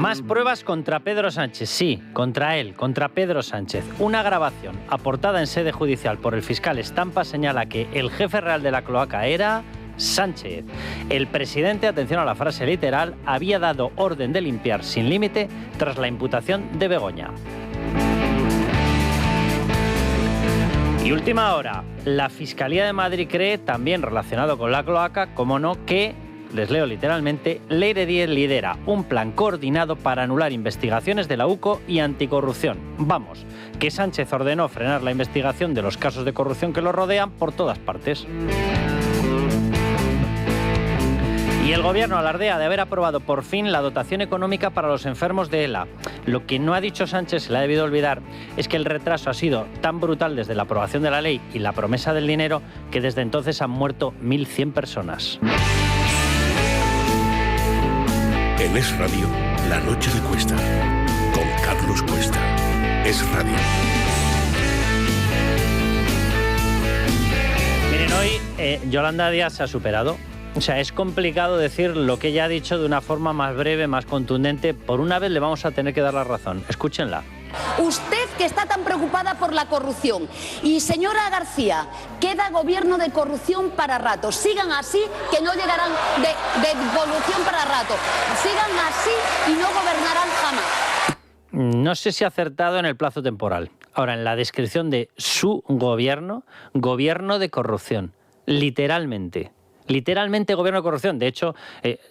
Más pruebas contra Pedro Sánchez, sí, contra él, contra Pedro Sánchez. Una grabación aportada en sede judicial por el fiscal Estampa señala que el jefe real de la cloaca era Sánchez. El presidente, atención a la frase literal, había dado orden de limpiar sin límite tras la imputación de Begoña. Y última hora, la Fiscalía de Madrid cree, también relacionado con la cloaca, como no, que, les leo literalmente, Leire Díez lidera un plan coordinado para anular investigaciones de la UCO y anticorrupción. Vamos, que Sánchez ordenó frenar la investigación de los casos de corrupción que lo rodean por todas partes. Y el Gobierno alardea de haber aprobado por fin la dotación económica para los enfermos de ELA. Lo que no ha dicho Sánchez, se le ha debido olvidar, es que el retraso ha sido tan brutal desde la aprobación de la ley y la promesa del dinero que desde entonces han muerto 1.100 personas. En Es Radio, La Noche de Cuesta, con Carlos Cuesta. Es Radio. Miren, hoy Yolanda Díaz se ha superado. O sea, es complicado decir lo que ella ha dicho de una forma más breve, más contundente. Por una vez le vamos a tener que dar la razón. Escúchenla. Usted que está tan preocupada por la corrupción. Y señora García, queda gobierno de corrupción para rato. Sigan así, que no llegarán de corrupción para rato. Sigan así y no gobernarán jamás. No sé si ha acertado en el plazo temporal. Ahora, en la descripción de su gobierno, gobierno de corrupción. Literalmente gobierno de corrupción. De hecho,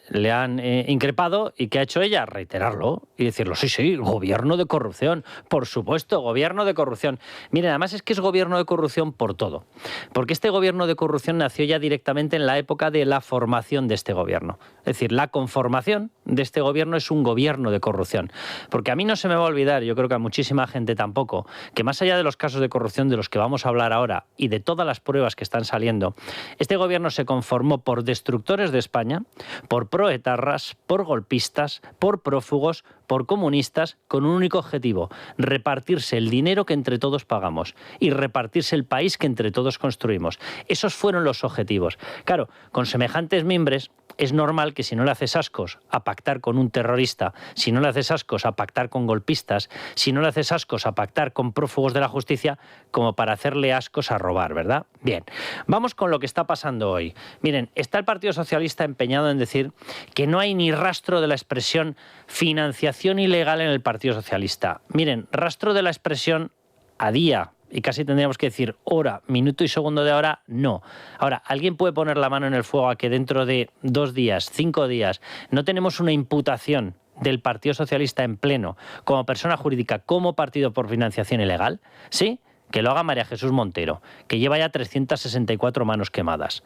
le han increpado y ¿qué ha hecho ella? Reiterarlo y decirlo, sí, gobierno de corrupción. Por supuesto, gobierno de corrupción. Miren, además es que es gobierno de corrupción por todo. Porque este gobierno de corrupción nació ya directamente en la época de la formación de este gobierno. Es decir, la conformación de este gobierno es un gobierno de corrupción. Porque a mí no se me va a olvidar, yo creo que a muchísima gente tampoco, que más allá de los casos de corrupción de los que vamos a hablar ahora y de todas las pruebas que están saliendo, este gobierno se conformó por destructores de España, por proetarras, por golpistas, por prófugos, por comunistas, con un único objetivo: repartirse el dinero que entre todos pagamos y repartirse el país que entre todos construimos. Esos fueron los objetivos. Claro, con semejantes mimbres, es normal que si no le haces ascos a pactar con un terrorista, si no le haces ascos a pactar con golpistas, si no le haces ascos a pactar con prófugos de la justicia, como para hacerle ascos a robar, ¿verdad? Bien, vamos con lo que está pasando hoy. Miren, está el Partido Socialista empeñado en decir que no hay ni rastro de la expresión financiación ilegal en el Partido Socialista. Miren, rastro de la expresión a día, y casi tendríamos que decir hora, minuto y segundo de hora, no. Ahora, ¿alguien puede poner la mano en el fuego a que dentro de 2 días, 5 días, no tenemos una imputación del Partido Socialista en pleno como persona jurídica, como partido por financiación ilegal? ¿Sí? Que lo haga María Jesús Montero, que lleva ya 364 manos quemadas.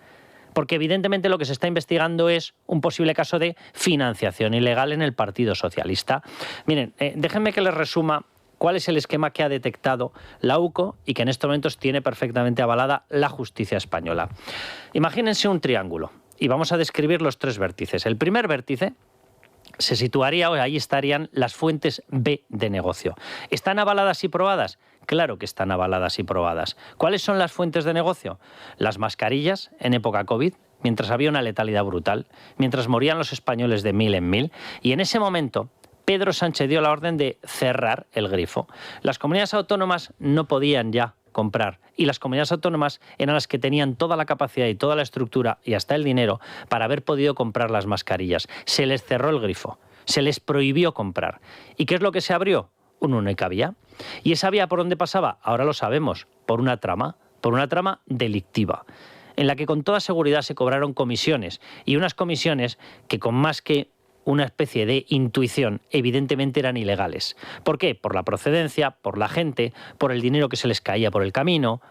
Porque evidentemente lo que se está investigando es un posible caso de financiación ilegal en el Partido Socialista. Miren, déjenme que les resuma cuál es el esquema que ha detectado la UCO y que en estos momentos tiene perfectamente avalada la justicia española. Imagínense un triángulo y vamos a describir los 3 vértices. El primer vértice se situaría, o ahí estarían las fuentes B de negocio. ¿Están avaladas y probadas? Claro que están avaladas y probadas. ¿Cuáles son las fuentes de negocio? Las mascarillas en época COVID, mientras había una letalidad brutal, mientras morían los españoles de 1000 en 1000, y en ese momento Pedro Sánchez dio la orden de cerrar el grifo. Las comunidades autónomas no podían ya comprar y las comunidades autónomas eran las que tenían toda la capacidad y toda la estructura y hasta el dinero para haber podido comprar las mascarillas. Se les cerró el grifo, se les prohibió comprar. ¿Y qué es lo que se abrió? Una única vía. ¿Y esa vía por dónde pasaba? Ahora lo sabemos, por una trama delictiva, en la que con toda seguridad se cobraron comisiones, y unas comisiones que con más que una especie de intuición, evidentemente eran ilegales. ¿Por qué? Por la procedencia, por la gente, por el dinero que se les caía por el camino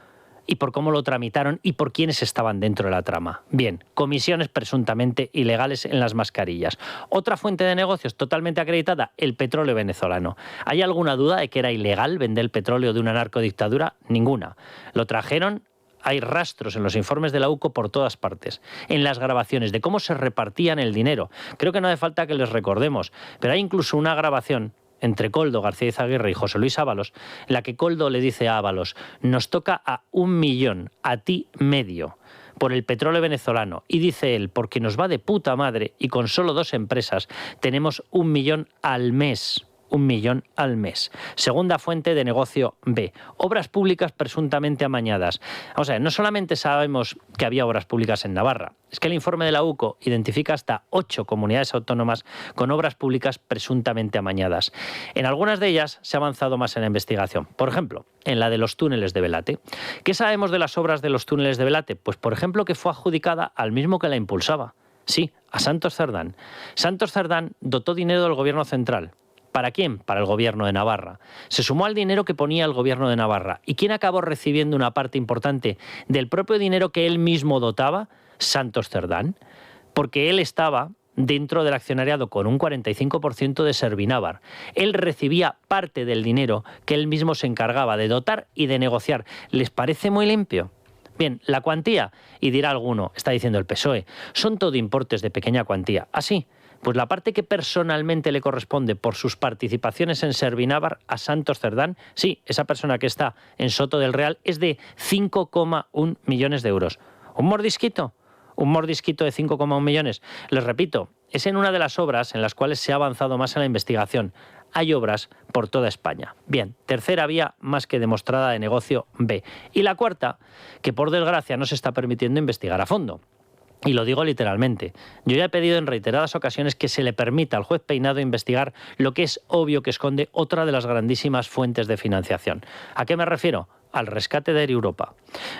y por cómo lo tramitaron y por quiénes estaban dentro de la trama. Bien, comisiones presuntamente ilegales en las mascarillas. Otra fuente de negocios totalmente acreditada, el petróleo venezolano. ¿Hay alguna duda de que era ilegal vender el petróleo de una narcodictadura? Ninguna. Lo trajeron. Hay rastros en los informes de la UCO por todas partes, en las grabaciones de cómo se repartían el dinero. Creo que no hace falta que les recordemos, pero hay incluso una grabación entre Koldo García Izaguirre y José Luis Ábalos, en la que Koldo le dice a Ábalos: nos toca a 1 millón, a ti medio, por el petróleo venezolano. Y dice él, porque nos va de puta madre y con solo 2 empresas tenemos 1 millón al mes. 1 millón al mes. Segunda fuente de negocio B. Obras públicas presuntamente amañadas. O sea, no solamente sabemos que había obras públicas en Navarra, es que el informe de la UCO identifica hasta 8 comunidades autónomas con obras públicas presuntamente amañadas. En algunas de ellas se ha avanzado más en la investigación. Por ejemplo, en la de los túneles de Velate. ¿Qué sabemos de las obras de los túneles de Velate? Pues, por ejemplo, que fue adjudicada al mismo que la impulsaba. Sí, a Santos Cerdán. Santos Cerdán dotó dinero del gobierno central. ¿Para quién? Para el gobierno de Navarra. Se sumó al dinero que ponía el gobierno de Navarra. ¿Y quién acabó recibiendo una parte importante del propio dinero que él mismo dotaba? Santos Cerdán. Porque él estaba dentro del accionariado con un 45% de Servinávar. Él recibía parte del dinero que él mismo se encargaba de dotar y de negociar. ¿Les parece muy limpio? Bien, la cuantía, y dirá alguno, está diciendo el PSOE, son todo importes de pequeña cuantía. ¿Así? Pues la parte que personalmente le corresponde por sus participaciones en Servinávar a Santos Cerdán, sí, esa persona que está en Soto del Real, es de 5,1 millones de euros. ¿Un mordisquito? ¿Un mordisquito de 5,1 millones? Les repito, es en una de las obras en las cuales se ha avanzado más en la investigación. Hay obras por toda España. Bien, tercera vía más que demostrada de negocio B. Y la cuarta, que por desgracia no se está permitiendo investigar a fondo. Y lo digo literalmente. Yo ya he pedido en reiteradas ocasiones que se le permita al juez Peinado investigar lo que es obvio que esconde otra de las grandísimas fuentes de financiación. ¿A qué me refiero? Al rescate de Air Europa.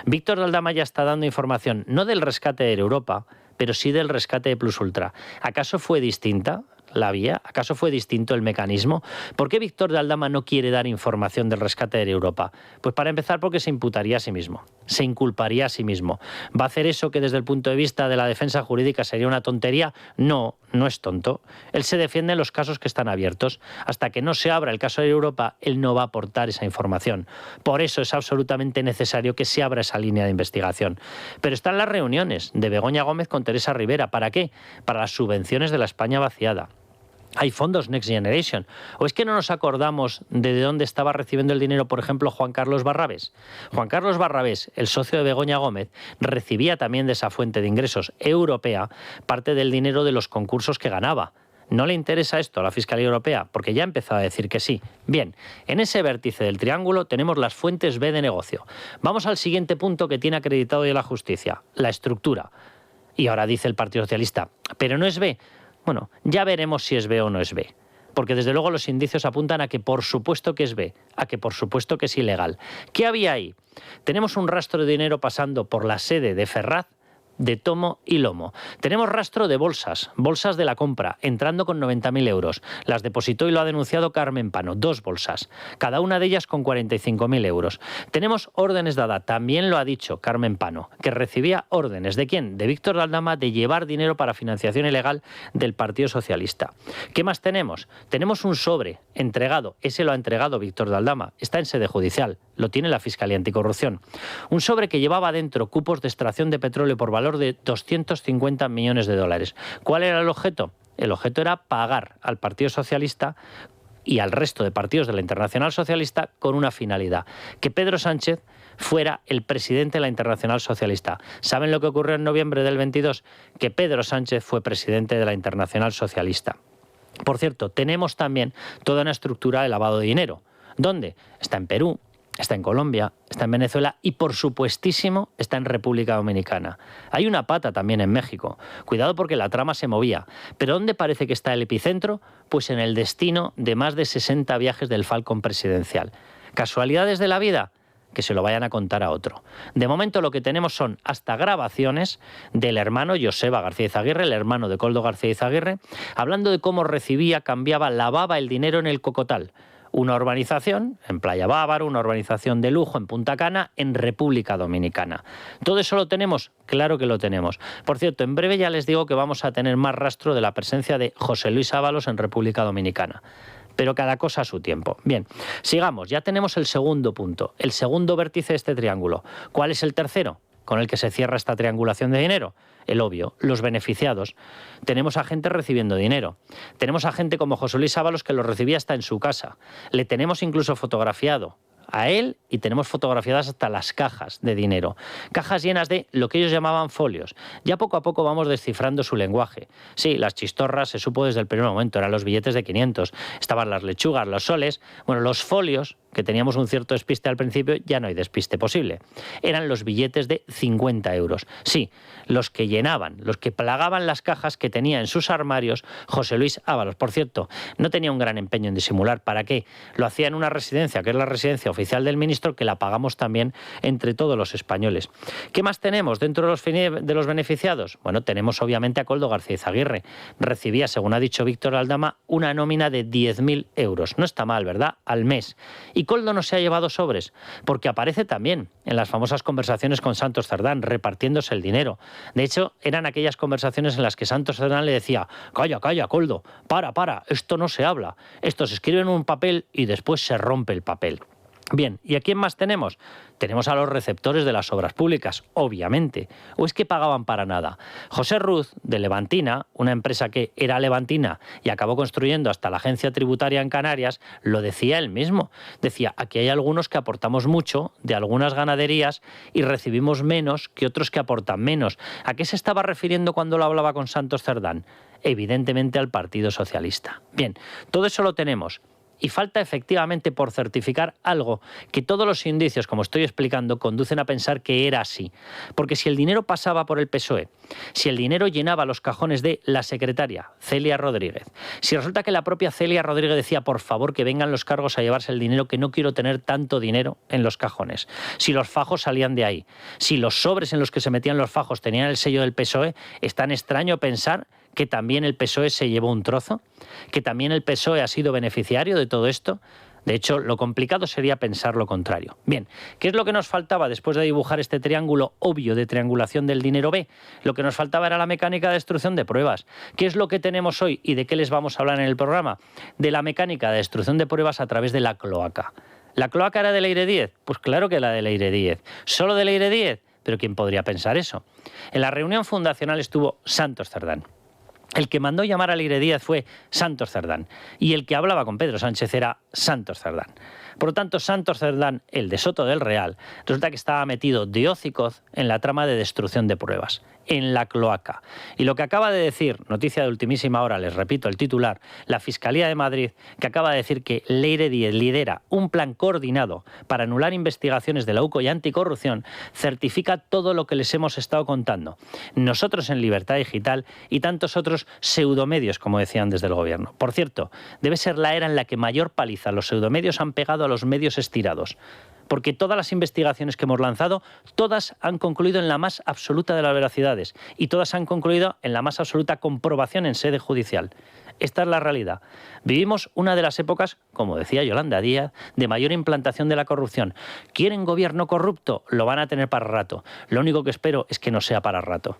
Víctor de Aldama ya está dando información, no del rescate de Air Europa, pero sí del rescate de Plus Ultra. ¿Acaso fue distinta la vía? ¿Acaso fue distinto el mecanismo? ¿Por qué Víctor de Aldama no quiere dar información del rescate de Air Europa? Pues para empezar porque se imputaría a sí mismo, se inculparía a sí mismo. ¿Va a hacer eso que desde el punto de vista de la defensa jurídica sería una tontería? No, no es tonto. Él se defiende en los casos que están abiertos. Hasta que no se abra el caso de Air Europa, él no va a aportar esa información. Por eso es absolutamente necesario que se abra esa línea de investigación. Pero están las reuniones de Begoña Gómez con Teresa Rivera. ¿Para qué? Para las subvenciones de la España vaciada. Hay fondos Next Generation. ¿O es que no nos acordamos de dónde estaba recibiendo el dinero, por ejemplo, Juan Carlos Barrabés? Juan Carlos Barrabés, el socio de Begoña Gómez, recibía también de esa fuente de ingresos europea parte del dinero de los concursos que ganaba. ¿No le interesa esto a la Fiscalía Europea? Porque ya ha empezado a decir que sí. Bien, en ese vértice del triángulo tenemos las fuentes B de negocio. Vamos al siguiente punto que tiene acreditado ya la justicia, la estructura. Y ahora dice el Partido Socialista, ¿pero no es B? Bueno, ya veremos si es B o no es B. Porque desde luego los indicios apuntan a que por supuesto que es B, a que por supuesto que es ilegal. ¿Qué había ahí? Tenemos un rastro de dinero pasando por la sede de Ferraz, de tomo y lomo. Tenemos rastro de bolsas de la compra, entrando con 90.000 euros. Las depositó y lo ha denunciado Carmen Pano, 2 bolsas, cada una de ellas con 45.000 euros. Tenemos órdenes dadas, también lo ha dicho Carmen Pano, que recibía órdenes. ¿De quién? De Víctor de Aldama, de llevar dinero para financiación ilegal del Partido Socialista. ¿Qué más tenemos? Tenemos un sobre entregado, ese lo ha entregado Víctor de Aldama, está en sede judicial, lo tiene la Fiscalía Anticorrupción. Un sobre que llevaba dentro cupos de extracción de petróleo por valor de 250 millones de dólares. ¿Cuál era el objeto? El objeto era pagar al Partido Socialista y al resto de partidos de la Internacional Socialista con una finalidad, que Pedro Sánchez fuera el presidente de la Internacional Socialista. ¿Saben lo que ocurrió en noviembre del 22? Que Pedro Sánchez fue presidente de la Internacional Socialista. Por cierto, tenemos también toda una estructura de lavado de dinero. ¿Dónde? Está en Perú, está en Colombia, está en Venezuela y, por supuestísimo, está en República Dominicana. Hay una pata también en México. Cuidado porque la trama se movía. ¿Pero dónde parece que está el epicentro? Pues en el destino de más de 60 viajes del Falcon presidencial. ¿Casualidades de la vida? Que se lo vayan a contar a otro. De momento lo que tenemos son hasta grabaciones del hermano Joseba García Izaguirre, el hermano de Koldo García Izaguirre, hablando de cómo recibía, cambiaba, lavaba el dinero en el Cocotal. Una urbanización en Playa Bávaro, una urbanización de lujo en Punta Cana, en República Dominicana. ¿Todo eso lo tenemos? Claro que lo tenemos. Por cierto, en breve ya les digo que vamos a tener más rastro de la presencia de José Luis Ábalos en República Dominicana. Pero cada cosa a su tiempo. Bien, sigamos. Ya tenemos el segundo punto, el segundo vértice de este triángulo. ¿Cuál es el tercero con el que se cierra esta triangulación de dinero? El obvio, los beneficiados. Tenemos a gente recibiendo dinero. Tenemos a gente como José Luis Ábalos que lo recibía hasta en su casa. Le tenemos incluso fotografiado a él y tenemos fotografiadas hasta las cajas de dinero. Cajas llenas de lo que ellos llamaban folios. Ya poco a poco vamos descifrando su lenguaje. Sí, las chistorras se supo desde el primer momento, eran los billetes de 500, estaban las lechugas, los soles. Bueno, los folios, que teníamos un cierto despiste al principio, ya no hay despiste posible. Eran los billetes de 50 euros. Sí, los que llenaban, los que plagaban las cajas que tenía en sus armarios José Luis Ábalos. Por cierto, no tenía un gran empeño en disimular. ¿Para qué? Lo hacía en una residencia, que es la residencia oficial del ministro, que la pagamos también entre todos los españoles. ¿Qué más tenemos dentro de los beneficiados? Bueno, tenemos obviamente a Koldo García Izaguirre. Recibía, según ha dicho Víctor Aldama, una nómina de 10.000 euros. No está mal, ¿verdad? Al mes. Y Koldo no se ha llevado sobres, porque aparece también en las famosas conversaciones con Santos Cerdán, repartiéndose el dinero. De hecho, eran aquellas conversaciones en las que Santos Cerdán le decía: calla, calla, Koldo, para, esto no se habla. Esto se escribe en un papel y después se rompe el papel. Bien, ¿y a quién más tenemos? Tenemos a los receptores de las obras públicas, obviamente. ¿O es que pagaban para nada? José Ruz, de Levantina, una empresa que era levantina y acabó construyendo hasta la agencia tributaria en Canarias, lo decía él mismo. Decía, aquí hay algunos que aportamos mucho de algunas ganaderías y recibimos menos que otros que aportan menos. ¿A qué se estaba refiriendo cuando lo hablaba con Santos Cerdán? Evidentemente al Partido Socialista. Bien, todo eso lo tenemos. Y falta efectivamente por certificar algo que todos los indicios, como estoy explicando, conducen a pensar que era así. Porque si el dinero pasaba por el PSOE, si el dinero llenaba los cajones de la secretaria, Celia Rodríguez, si resulta que la propia Celia Rodríguez decía, por favor, que vengan los cargos a llevarse el dinero, que no quiero tener tanto dinero en los cajones, si los fajos salían de ahí, si los sobres en los que se metían los fajos tenían el sello del PSOE, es tan extraño pensar que también el PSOE se llevó un trozo, que también el PSOE ha sido beneficiario de todo esto. De hecho, lo complicado sería pensar lo contrario. Bien, ¿qué es lo que nos faltaba después de dibujar este triángulo obvio de triangulación del dinero B? Lo que nos faltaba era la mecánica de destrucción de pruebas. ¿Qué es lo que tenemos hoy y de qué les vamos a hablar en el programa? De la mecánica de destrucción de pruebas a través de la cloaca. ¿La cloaca era de Leire Díez? Pues claro que la de Leire Díez. ¿Solo de Leire Díez? Pero ¿quién podría pensar eso? En la reunión fundacional estuvo Santos Cerdán. El que mandó llamar a Leire Díez fue Santos Cerdán y el que hablaba con Pedro Sánchez era Santos Cerdán. Por lo tanto, Santos Cerdán, el de Soto del Real, resulta que estaba metido de hocicoz en la trama de destrucción de pruebas, en la cloaca. Y lo que acaba de decir, noticia de ultimísima hora, les repito el titular, la Fiscalía de Madrid, que acaba de decir que Leire Díez lidera un plan coordinado para anular investigaciones de la UCO y anticorrupción, certifica todo lo que les hemos estado contando. Nosotros en Libertad Digital y tantos otros pseudomedios, como decían desde el gobierno. Por cierto, debe ser la era en la que mayor paliza los pseudomedios han pegado a los medios estirados. Porque todas las investigaciones que hemos lanzado, todas han concluido en la más absoluta de las veracidades y todas han concluido en la más absoluta comprobación en sede judicial. Esta es la realidad. Vivimos una de las épocas, como decía Yolanda Díaz, de mayor implantación de la corrupción. ¿Quieren gobierno corrupto? Lo van a tener para rato. Lo único que espero es que no sea para rato.